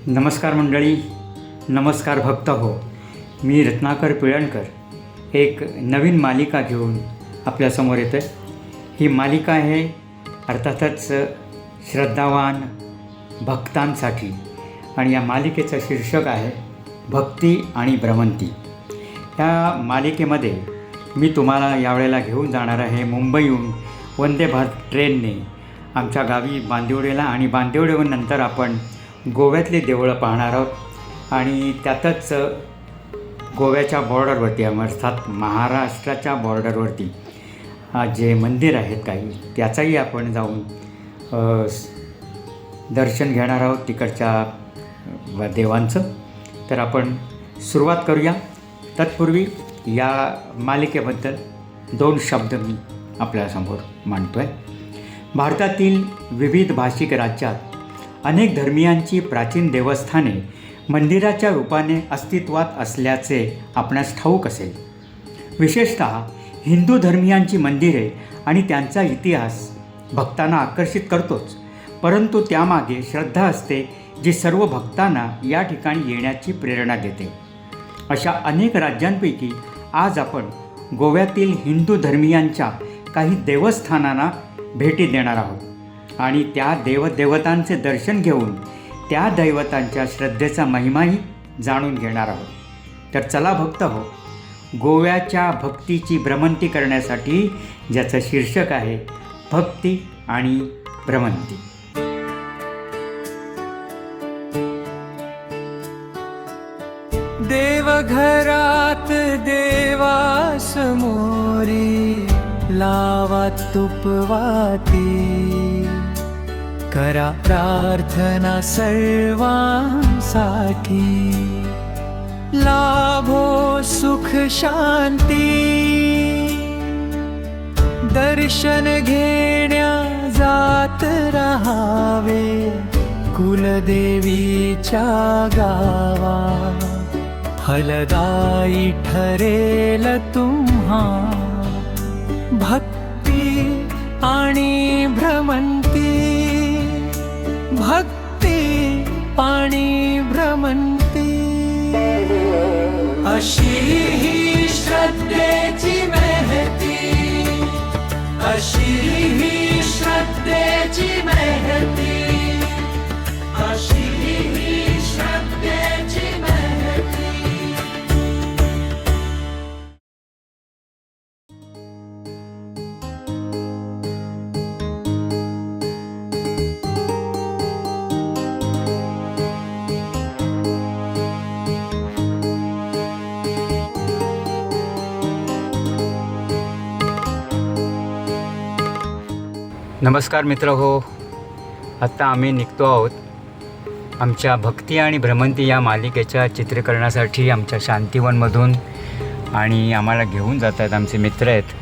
नमस्कार मंडळी, नमस्कार भक्त हो. मी रत्नाकर पिळणकर एक नवीन मालिका घेऊन आपल्यासमोर येतो आहे. ही मालिका आहे अर्थातच श्रद्धावान भक्तांसाठी आणि या मालिकेचं शीर्षक आहे भक्ती आणि भ्रमंती. या मालिकेमध्ये मी तुम्हाला यावेळेला घेऊन जाणार आहे मुंबईहून वंदे भारत ट्रेनने आमच्या गावी बांदिवडेला आणि बांदिवडेहून नंतर आपण गोव्यातली देवळं पाहणार आहोत आणि त्यातच गोव्याच्या बॉर्डरवरती अर्थात महाराष्ट्राच्या बॉर्डरवरती जे मंदिर आहेत काही त्याचाही आपण जाऊन दर्शन घेणार आहोत तिकडच्या देवांचं. तर आपण सुरुवात करूया. तत्पूर्वी या मालिकेबद्दल 2 शब्द मी आपल्यासमोर मांडतो आहे. भारतातील विविध भाषिक राज्यात अनेक धर्मियांची प्राचीन देवस्थाने मंदिराच्या रूपाने अस्तित्वात असल्याचे आपणास ठाऊक असेल. विशेषतः हिंदू धर्मियांची मंदिरे आणि त्यांचा इतिहास भक्तांना आकर्षित करतोच, परंतु त्यामागे श्रद्धा असते जी सर्व भक्तांना या ठिकाणी येण्याची प्रेरणा देते. अशा अनेक राज्यांपैकी आज आपण गोव्यातील हिंदू धर्मियांच्या काही देवस्थानांना भेटी देणार आहोत आणि त्या देवदेवतांचे दर्शन घेऊन त्या दैवतांच्या श्रद्धेचा महिमाही जाणून घेणार आहोत. तर चला भक्त हो, गोव्याच्या भक्तीची भ्रमंती करण्यासाठी ज्याचं शीर्षक आहे भक्ती आणि भ्रमंती. देवघरात देवासमोरी लावा तुपवाती, करा प्रार्थना सर्वांसाठी, लाभो सुख शांती. दर्शन घेण्या जात रहावे कुलदेवीच्या गावा, फलदायी ठरेल तुम्हा भक्ती आणि भ्रमंती. भक्ती आणि भ्रमंती अशी ही श्रद्धेची महती, अशी ही श्रद्धेची महती, अशी ही श्रद्धेची महती. नमस्कार मित्र हो, आत्ता आम्ही निघतो आहोत आमच्या भक्ती आणि भ्रमंती या मालिकेच्या चित्रीकरणासाठी आमच्या शांतिवनमधून. आणि आम्हाला घेऊन जात आहेत आमचे मित्र आहेत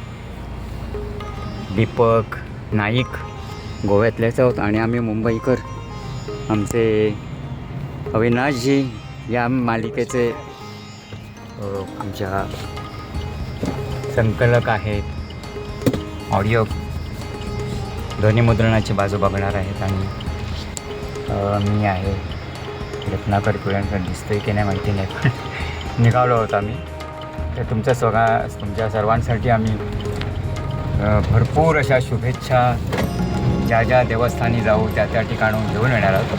दीपक नाईक, गोव्यातलेच आहोत आणि आम्ही मुंबईकर. आमचे अविनाशजी या मालिकेचे आमच्या संकलक आहेत, ऑडिओ ध्वनिमुद्रणाची बाजू बघणार आहेत. आणि मी आहे रत्नाकर पिळणकर, दिसतोय की नाही माहिती नाही, पण निघालो आहोत आम्ही. तर तुमच्या सर्वांसाठी आम्ही भरपूर अशा शुभेच्छा ज्या ज्या देवस्थानी जाऊ त्या त्या ठिकाणून घेऊन येणार आहोत.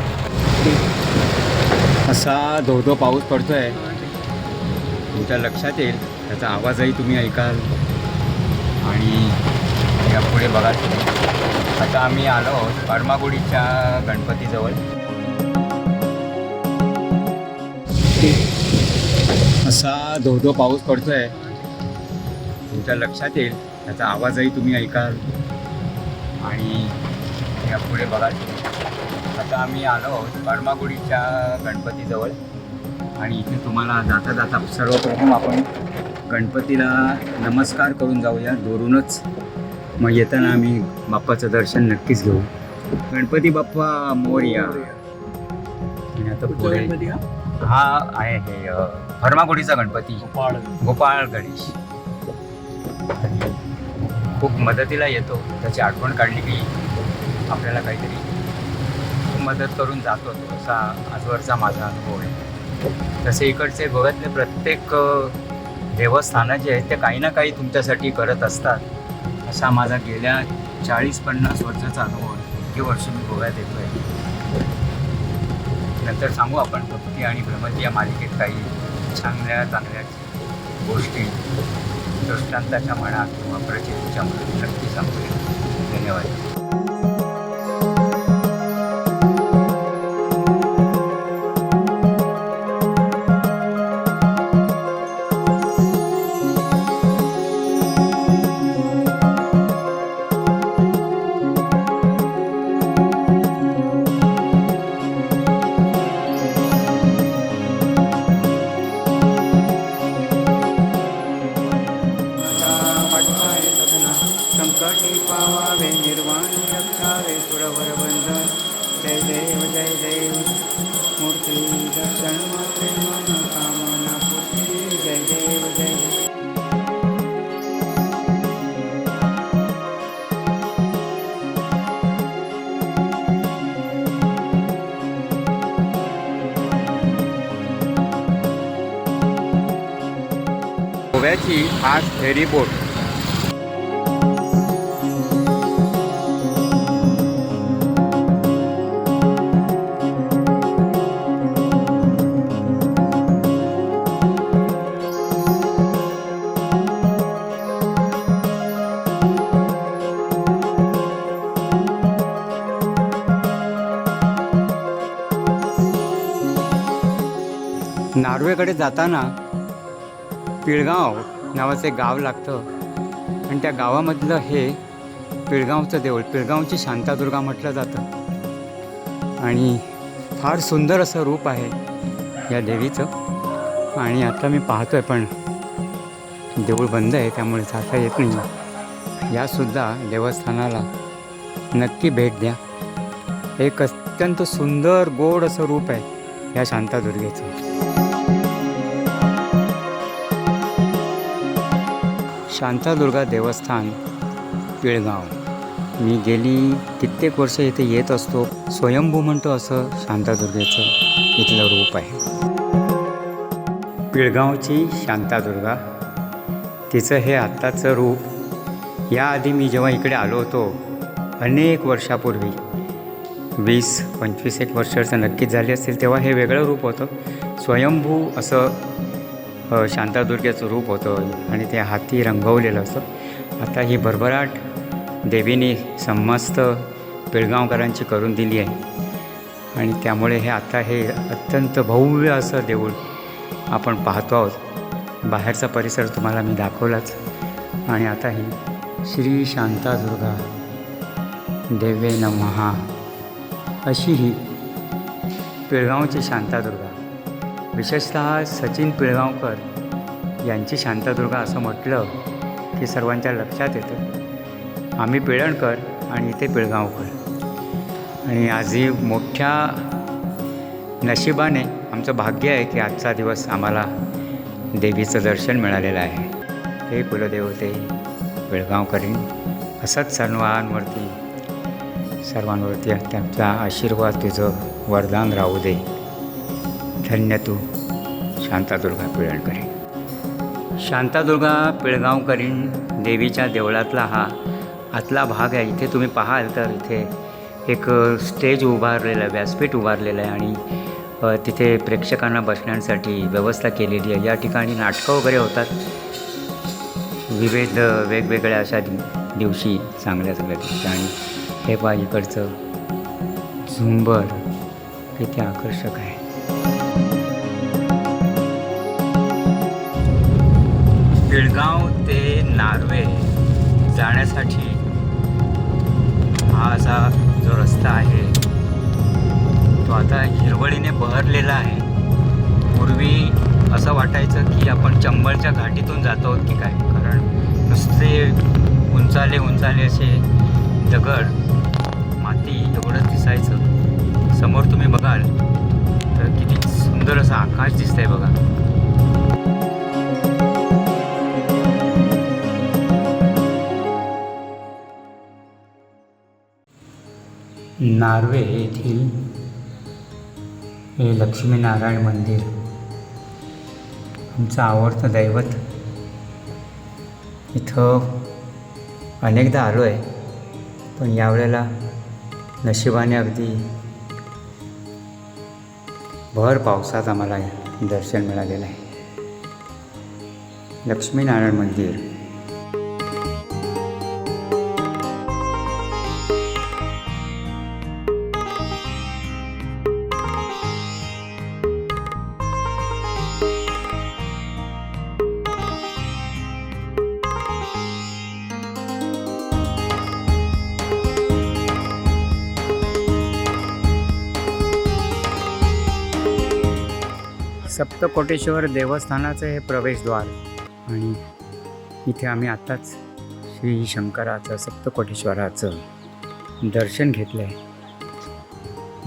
असा धो पाऊस पडतो आहे, तुमच्या लक्षात येईल, त्याचा आवाजही तुम्ही ऐकाल आणि यापुढे बघाल. आता आम्ही आलो आहोत परमागुडीच्या गणपतीजवळ. असा धो पाऊस पडतो आहे, तुमच्या लक्षात येईल, त्याचा आवाजही तुम्ही ऐकाल आणि यापुढे बघाल. आता आम्ही आलो आहोत परमागुडीच्या गणपतीजवळ आणि इथे तुम्हाला जाता जाता सर्वप्रथम आपण गणपतीला नमस्कार करून जाऊया दोरूनच. मग येताना आम्ही बाप्पाचं दर्शन नक्कीच घेऊ. गणपती बाप्पा मोरया. आणि आता पुढे हा आहे हे फर्मागुडीचा गणपती गोपाळ गणेश. खूप मदतीला येतो, त्याची आठवण काढली की आपल्याला काहीतरी मदत करून जातो असा आजवरचा माझा अनुभव आहे. तसे इकडचे गोव्यातले प्रत्येक देवस्थानं जे आहेत ते काही ना काही तुमच्यासाठी करत असतात असा माझा गेल्या 40-50 वर्षाचा अनुभव आहे. इतकी वर्ष मी गोव्यात येतो आहे. नंतर सांगू आपण भक्ती आणि भ्रमंती या मालिकेत काही चांगल्या गोष्टी दृष्टांताच्या म्हणा किंवा प्रचितीच्या म्हणा नक्की सांगूया. धन्यवाद. संकटी पावावे निर्वाणी रक्षावे सुरवर बंधन. जय देव जय देव मूर्ती दर्शन मात्रे मन कामना पूर्ती. जय देव जय देव. गोव्याची खास फेरी बोट. नार्वेकडे जाताना पिळगाव नावाचं एक गाव लागतं आणि त्या गावामधलं हे पिळगावचं देऊळ, पिळगावची शांतादुर्गा म्हटलं जातं आणि फार सुंदर असं रूप आहे या देवीचं. आणि आता मी पाहतो आहे पण देऊळ बंद आहे त्यामुळे जाता येत नाही. यासुद्धा देवस्थानाला नक्की भेट द्या. एक अत्यंत सुंदर गोड असं रूप आहे या शांतादुर्गेचं. शांतादुर्गा देवस्थान पिळगाव. मी गेली कित्येक वर्ष इथे येत असतो. स्वयंभू म्हणतो असं शांतादुर्गेचं इथलं रूप आहे. पिळगावची शांतादुर्गा, तिचं हे आत्ताचं रूप. याआधी मी जेव्हा इकडे आलो होतो अनेक वर्षापूर्वी 20-25 वर्षाचं नक्कीच झाले असतील, तेव्हा हे वेगळं रूप होतं. स्वयंभू असं शांतादुर्गेचं रूप होतं आणि ते हाती रंगवलेलं असं. आता ही भरभराट देवीने समस्त पिळगावकरांची करून दिली आहे आणि त्यामुळे हे आता हे अत्यंत भव्य असं देऊळ आपण पाहतो आहोत. बाहेरचा परिसर तुम्हाला मी दाखवलाच. आणि आता ही श्री शांतादुर्गा देवे नमः अशी ही पिळगावची शांतादुर्गा. विशेषतः सचिन पिळगावकर यांची शांतादुर्गा असं म्हटलं की सर्वांच्या लक्षात येतं. आम्ही पिळणकर आणि इथे पिळगावकर. आणि आजही मोठ्या नशिबाने आमचं भाग्य आहे की आजचा दिवस आम्हाला देवीचं दर्शन मिळालेलं आहे. हे कुलदेवते पिळगावकरी असंच सर्वांवरती त्यांचा आशीर्वाद तुझं वरदान राहू दे. धन्य तू शांतादुर्गा पिळणकरी. शांतादुर्गा पिळगावकरीण देवीच्या देवळातला हा आतला भाग आहे. इथे तुम्ही पाहाल तर इथे एक स्टेज उभारलेलं आहे, व्यासपीठ उभारलेलं आहे आणि तिथे प्रेक्षकांना बसण्यासाठी व्यवस्था केलेली आहे. या ठिकाणी नाटकं वगैरे होतात विविध वेगवेगळ्या अशा दिवशी चांगल्या दिवशी. आणि हे पहा इकडचं झुंबर किती आकर्षक आहे. पिळगाव ते नार्वे जाण्यासाठी हा असा जो रस्ता आहे तो आता हिरवळीने बहरलेला आहे. पूर्वी असं वाटायचं की आपण चंबळच्या घाटीतून जातो आहोत की काय, कारण नुसते उंचाले असे दगड माती एवढंच दिसायचं. समोर तुम्ही बघाल तर किती सुंदर असं आकाश दिसतंय बघा. नार्वे येथील हे लक्ष्मीनारायण मंदिर आमचं आवडतं दैवत. इथं अनेकदा आलो आहे, पण यावेळेला नशिबाने अगदी भर पावसात आम्हाला दर्शन मिळालेलं आहे. लक्ष्मीनारायण मंदिर सप्तकोटेश्वर देवस्थानाचं हे प्रवेशद्वार आणि इथे आम्ही आत्ताच श्री शंकराचं सप्तकोटेश्वराचं दर्शन घेतलं आहे.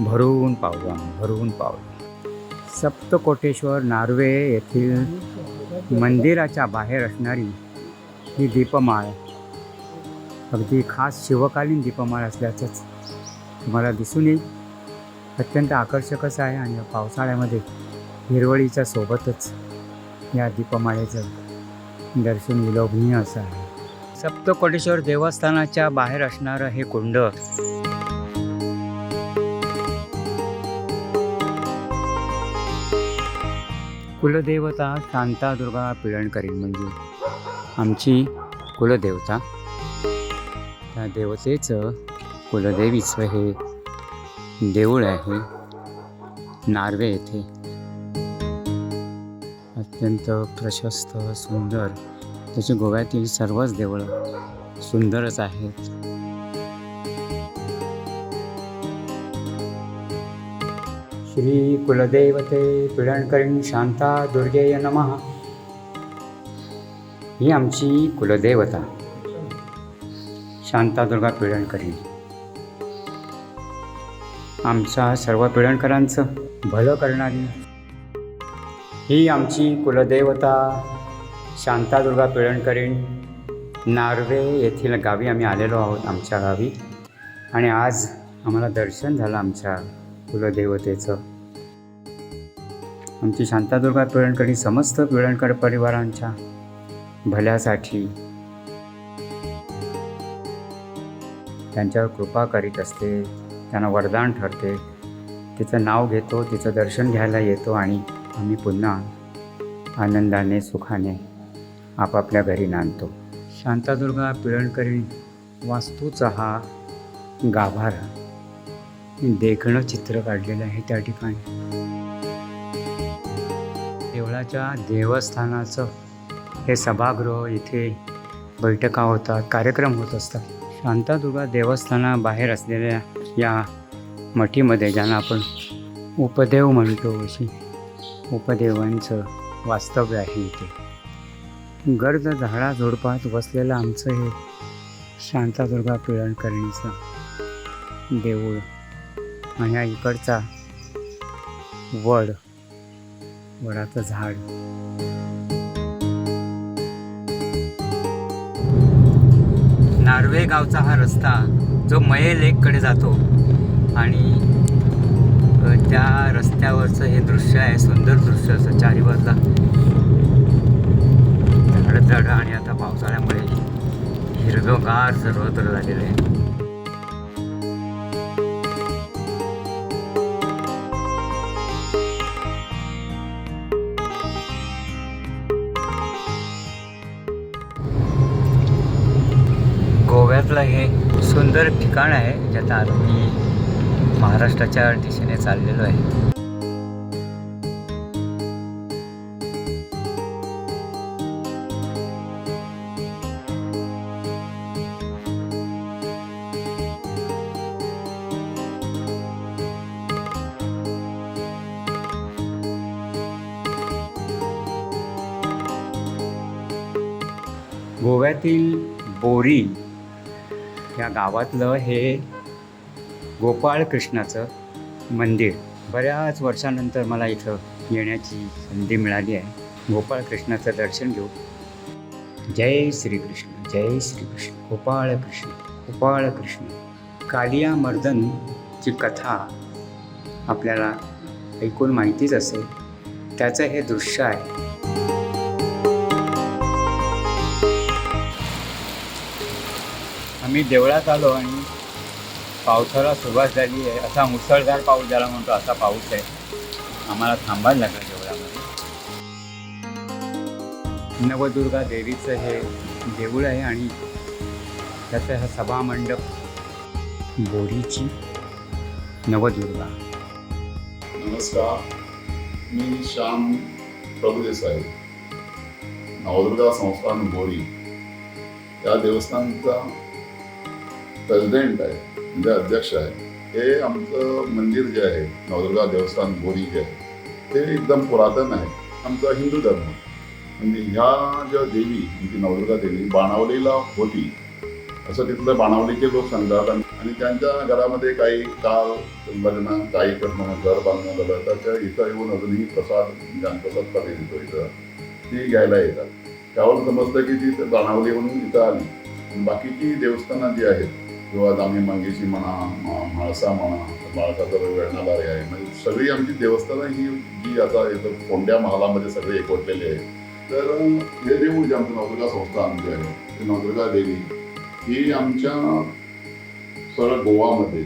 भरून पावलं. सप्तकोटेश्वर नार्वे येथील मंदिराच्या बाहेर असणारी ही दीपमाळ अगदी खास शिवकालीन दीपमाळ असल्याचंच तुम्हाला दिसून येईल. अत्यंत आकर्षकच आहे आणि पावसाळ्यामध्ये हिरवळीच्या सोबतच या दीपमाळेचं दर्शन विलोभनीय असं आहे. सप्तकोटेश्वर देवस्थानाच्या बाहेर असणारं हे कुंड कुलदेवता शांतादुर्गा पिळणकरी म्हणजे आमची कुलदेवता. त्या देवतेचं कुलदेवीचं हे देऊळ आहे नार्वे येथे. अत्यंत प्रशस्त सुंदर, त्याची गोव्यातील सर्वच देवळं सुंदरच आहेत. श्री कुलदेवते पिळणकरी शांता दुर्गेय नमः. ही आमची कुलदेवता शांतादुर्गा पिळणकरी. आमच्या सर्व पिळणकरांचं भलं करणारी ही आमची कुलदेवता शांतादुर्गा पिळणकरी. नार्वे येथील गावी आम्ही आलेलो आहोत, आमच्या गावी, आणि आज आम्हाला दर्शन झालं आमच्या कुलदेवतेचं. आमची शांतादुर्गा पिळणकरी समस्त पिळणकर परिवारांच्या भल्यासाठी त्यांच्यावर कृपा करीत असते, त्यांना वरदान ठरते. तिचं नाव घेतो, तिचं दर्शन घ्यायला येतो आणि आम्ही पुन्हा आनंदाने सुखाने आपापल्या घरी नांदतो. शांतादुर्गा पिळणकरी वास्तूचा हा गाभारा देखणं चित्र काढलेलं आहे त्या ठिकाणी. देवळाच्या देवस्थानाचं हे सभागृह, इथे बैठका होतात, कार्यक्रम होत असतात. शांतादुर्गा देवस्थानाबाहेर असलेल्या या मठीमध्ये ज्यांना आपण उपदेव म्हणतो, अशी उपदेवांचं वास्तव्य आहे इथे. गर्द झाडाझुडपात वसलेलं आमचं हे शांतादुर्गा पिळणकरींचं देऊळ. आणि हा इकडचा वडाचं झाड. नार्वे गावचा हा रस्ता जो मये लेककडे जातो आणि त्या रस्त्यावरचं हे दृश्य आहे, सुंदर दृश्य असं. चारी बाजूला झाड आणि आता पावसाळ्यामुळे हिरवगार सर्वत्र झालेलं आहे. गोव्यातलं हे सुंदर ठिकाण आहे, ज्यात आम्ही महाराष्ट्राच्या दिशेने चाललेलो आहे. गोव्यातील बोरी या गावातलं हे गोपाळकृष्णाचं मंदिर. बऱ्याच वर्षानंतर मला इथं येण्याची संधी मिळाली आहे. गोपाळकृष्णाचं दर्शन घेऊ. जय श्रीकृष्ण, जय श्रीकृष्ण. गोपाळकृष्ण, गोपाळकृष्ण. कालिया मर्दन जी कथा आपल्याला ऐकून माहितीच असेल, त्याचं हे दृश्य आहे. आम्ही देवळात आलो आणि पावसाला सुरुवात झाली आहे. असा मुसळधार पाऊस ज्याला म्हणतो असा पाऊस आहे. आम्हाला थांबायला लागलं देवळामध्ये. नवदुर्गा देवीचं हे देऊळ आहे आणि त्याचं हा सभामंडप. बोरीची नवदुर्गा. नमस्कार, मी श्याम प्रभुदेसाई, नवदुर्गा संस्थान बोरी या देवस्थानचा प्रेसिडेंट आहे, म्हणजे अध्यक्ष आहे. हे आमचं मंदिर जे आहे नवदुर्गा देवस्थान बोरी जे आहे ते एकदम पुरातन आहे. आमचा हिंदू धर्म म्हणजे ह्या ज्या देवी म्हणजे नवदुर्गा देवी बाणावलीला होती असं तिथलं बाणावलीचे लोक सांगतात. आणि त्यांच्या घरामध्ये काही काल लग्न काही करणं घर बांधणं झालं तर त्या इथं येऊन अजूनही प्रसाद ज्ञानप्रसाद मध्ये देतो इथं ती घ्यायला येतात. त्यावर समजतं की ती बाणावलीहून इथं आली. बाकीची देवस्थानं जी आहेत किंवा दामी मंगेशी म्हणा, म्हाळसा म्हणा, म्हाळसाचं वेळणालारी आहे, म्हणजे सगळी आमची देवस्थानं ही जी आता इथं कोंड्या महालामध्ये सगळे एकवटलेले आहे. तर हे देऊळ जे आमचं नवदुर्गा संस्थान जे आहे ते नवदुर्गा देवी ही आमच्या सरळ गोवामध्ये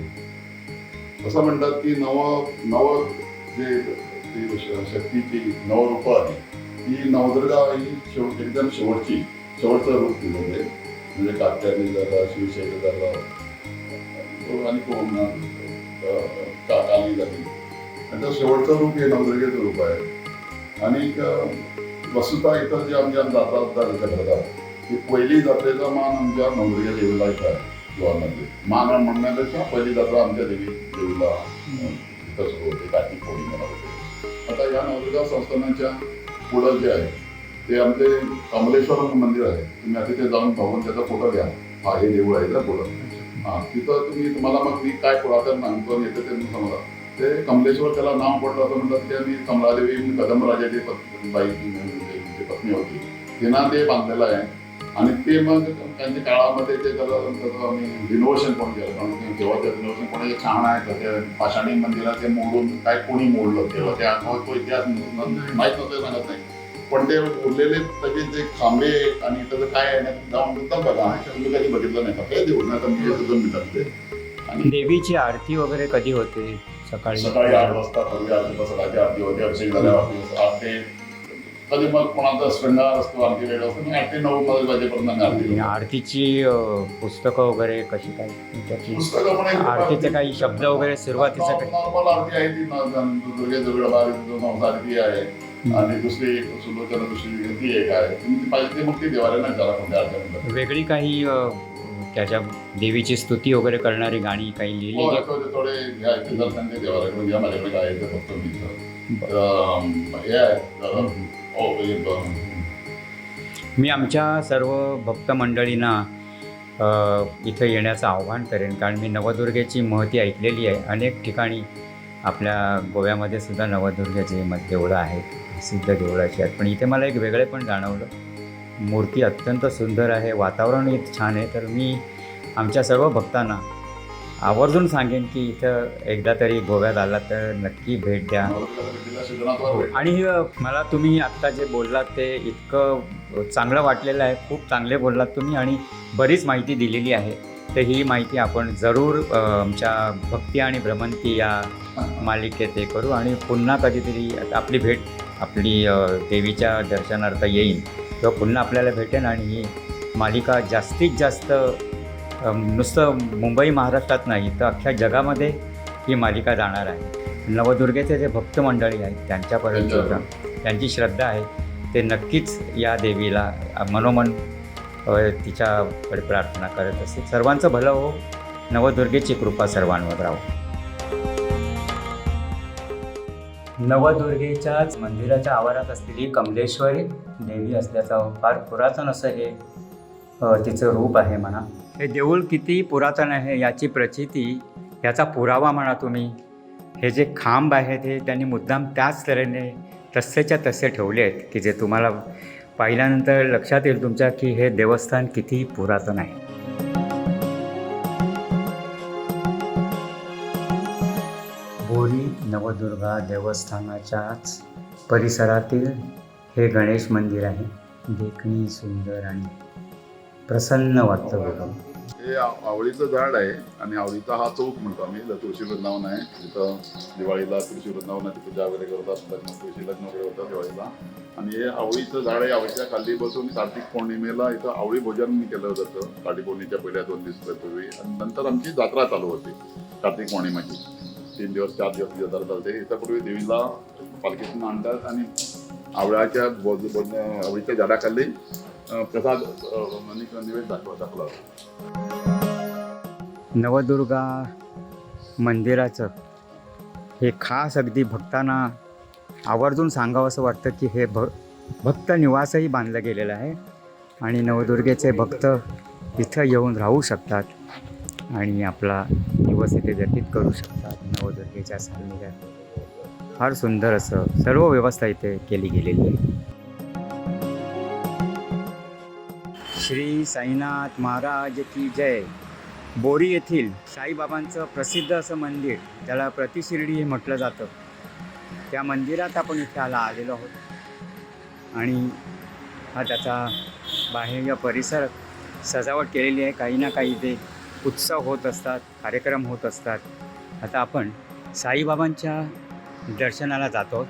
असं म्हणतात की नव जे शक्तीची नवरूपं आहे ही नवदुर्गा ही एकदम शेवटचं रूप दिलं आहे. म्हणजे कात्यायनी झालं, शिवशैली झालं आणि काली झाली. त्यांचं शेवटचं रूप हे नवदुर्गेचं रूप आहे. आणि वस्तुतः इतर जे आमच्या जात्रा करतात की पहिली जत्रेचा मान आमच्या नवदुर्गा देवीला इथं आहे. गोवामध्ये मान म्हणण्यापेक्षा पहिली जत्रा आमच्या देवीला इथं सुरू होते, कार्तिक पौर्णिमेला होते. आता या नवदुर्गा संस्थानाच्या पुढं जे आहे ते आमचे कमलेश्वर मंदिर आहे. तुम्ही आता तिथे जाऊन बघून त्याचा फोटो घ्या. हा हे देऊळ आहे तर पुढं तिथं तुम्हाला मग ती काय पुरातन नामकरण येते ते समजा. ते कमलेश्वर त्याला नाव पडलं असं म्हणतात की आम्ही कमलादेवी कदमराजाची पत्नी होती, तिनं ते बांधलेलं आहे. आणि ते मग त्यांच्या काळामध्ये ते त्याचं आम्ही रिनोव्हेशन पण केलं. कारण तेव्हा ते रिनोव्हेशन कोणी छान आहे तर ते पाषाणी मंदिरात ते मोडून काय कोणी मोडलं तेव्हा ते तो इतिहास माहीत नव्हतं, सांगत नाही. पण ते उरलेले सगळे जे खांबे आणि त्याचं काय आहे जाऊन नंतर बघा. तुम्ही कधी बघितलं नाही का ते देऊ ना, तर मी दोन मिनिटात ते. आणि देवीची आरती वगैरे कधी होते? सकाळी 8 वाजता पूर्वी आरती, सकाळची आरती होते. अभिषेक झाल्यावर आरती कधी मग कोणाचा शृंगार असतो, आरती वेळ असतो. 8 ते 9 वाजेपर्यंत आरती. आरतीची पुस्तकं वगैरे कशी काय? त्याची पुस्तकं पण आरतीचे काही शब्द वगैरे सुरुवातीचं काही? नॉर्मल आरती आहे ती दुर्गे संसारती आहे. आणि दुसरी सुलोचना दुसरी ती एक आहे. तुम्ही पाहिजे मग ती देवाला नाही जरा कोणत्या आरती वेगळी काही त्याच्या देवीची स्तुती वगैरे करणारी गाणी काही लिहिली? थोडे घ्यायचे दर्शन ते देवाला घ्या. माझ्याकडे काय आहे ते फक्त मी हे आहे. मी आमच्या सर्व भक्त मंडळींना इथं येण्याचं आव्हान करेन, कारण मी नवदुर्गेची महती ऐकलेली आहे. अनेक ठिकाणी आपल्या गोव्यामध्ये सुद्धा नवदुर्गेचे देवळं आहेत, प्रसिद्ध देवळाची आहेत. पण इथे मला एक वेगळे पण जाणवलं. मूर्ती अत्यंत सुंदर आहे, वातावरणही छान आहे. तर मी आमच्या सर्व भक्तांना आवर्जून सांगेन की इथं एकदा तरी गोव्यात आला तर नक्की भेट द्या. आणि मला तुम्ही आत्ता जे बोललात ते इतकं चांगलं वाटलेलं आहे. खूप चांगले बोललात तुम्ही आणि बरीच माहिती दिलेली आहे. तर ही माहिती आपण जरूर आमच्या भक्ती आणि भ्रमंती या मालिकेत हे करू. आणि पुन्हा कधीतरी आपली भेट आपली देवीच्या दर्शनार्थ येईल तेव्हा पुन्हा आपल्याला भेटेन. आणि ही मालिका जास्तीत जास्त नुसतं मुंबई महाराष्ट्रात नाही तर अख्ख्या जगामध्ये ही मालिका जाणार आहे. नवदुर्गेचे जे भक्त मंडळी आहेत त्यांच्यापर्यंत त्यांची श्रद्धा आहे ते नक्कीच या देवीला मनोमन तिच्याकडे प्रार्थना करत असते. सर्वांचं भलं हो. नवदुर्गेची कृपा सर्वांवर राहो. नवदुर्गेच्याच मंदिराच्या आवारात असलेली कमलेश्वरी देवी असल्याचं फार पुरातन असं हे तिचं रूप आहे म्हणा. हे देऊळ किती पुरातन आहे याची प्रचिती, याचा पुरावा म्हणा तुम्ही. हे जे खांब आहेत हे त्यांनी मुद्दाम त्याच तऱ्हेने तसेच्या तसे ठेवले आहेत की जे तुम्हाला पाहिल्यानंतर लक्षात येईल तुमच्या की हे देवस्थान किती पुरातन आहे. बोरी नवदुर्गा देवस्थानाच्याच परिसरातील हे गणेश मंदिर आहे. देखणी सुंदर आणि प्रसन्न वाटतं बघा. हे आवळीचं झाड आहे आणि आवळीचा हा चौक म्हणतो आम्ही. तुळशी वृंदावन आहे तिथं. दिवाळीला तुळशी वृंदावनाची पूजा वगैरे करतात. तुळशी लग्न वगैरे होतं दिवाळीला. आणि हे आवळीचं झाड आहे. आवळीच्या खाली बसून कार्तिक पौर्णिमेला इथं आवळी भोजन केलं जातं. कार्तिक पौर्णिमेच्या पहिल्या 2 दिवसापूर्वी. आणि नंतर आमची जत्रा चालू होते कार्तिक पौर्णिमेची. 3 दिवस 4 दिवस जत्रा चालते. याच्यापूर्वी देवीला पालखीतून आणतात आणि आवळ्याच्या आवळीच्या झाडाखाली प्रसाद निवेद दाखवला जातो. नवदुर्गा मंदिराचं हे खास अगदी भक्तांना आवर्जून सांगावं असं वाटतं की हे भक्त निवासही बांधलं गेलेलं आहे आणि नवदुर्गेचे भक्त इथं येऊन राहू शकतात आणि आपला दिवस इथे व्यतीत करू शकतात नवदुर्गेच्या सान्निध्यात. फार सुंदर असं सर्व व्यवस्था इथे केली गेलेली आहे. श्री साईनाथ महाराज की जय. बोरी येथील साईबाबांचं प्रसिद्ध असं मंदिर, ज्याला प्रतिशिर्डी हे म्हटलं जातं, त्या मंदिरात आपण इथे आलेलो आहोत आणि हा त्याचा बाह्य परिसर सजावट केलेली आहे. काही ना काही इथे उत्सव होत असतात, कार्यक्रम होत असतात. आता आपण साईबाबांच्या दर्शनाला जातो.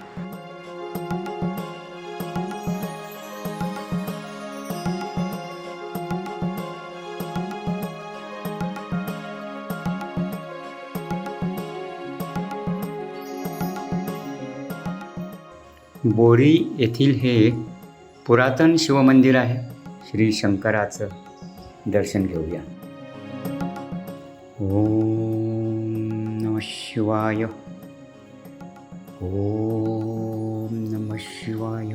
बोरी येथील हे पुरातन शिवमंदिर आहे. श्री शंकराचं दर्शन घेऊया. ओम नमः शिवाय. ओम नमः शिवाय.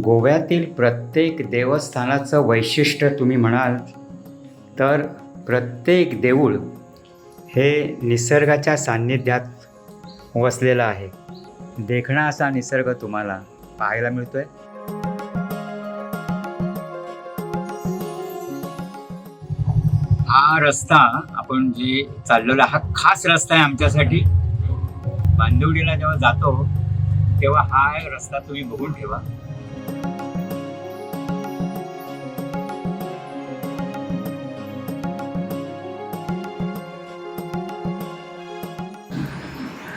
गोव्यातील प्रत्येक देवस्थानाचं वैशिष्ट्य तुम्ही म्हणाल तर प्रत्येक देऊळ हे निसर्गाच्या सान्निध्यात वसलेलं आहे. देखणा असा निसर्ग तुम्हाला पाहायला मिळतोय. हा रस्ता आपण जे चाललेला हा खास रस्ता आहे आमच्यासाठी. बांदिवडीला जेव्हा जातो तेव्हा हा रस्ता तुम्ही बघून ठेवा.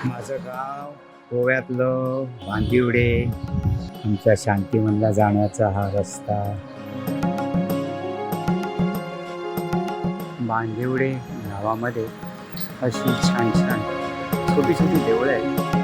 माझं गाव गोव्यातलं बांदिवडे. आमच्या शांतीवनला जाण्याचा हा रस्ता. बांदिवडे गावामध्ये अशी छान छान छोटी छोटी देवळं आहेत.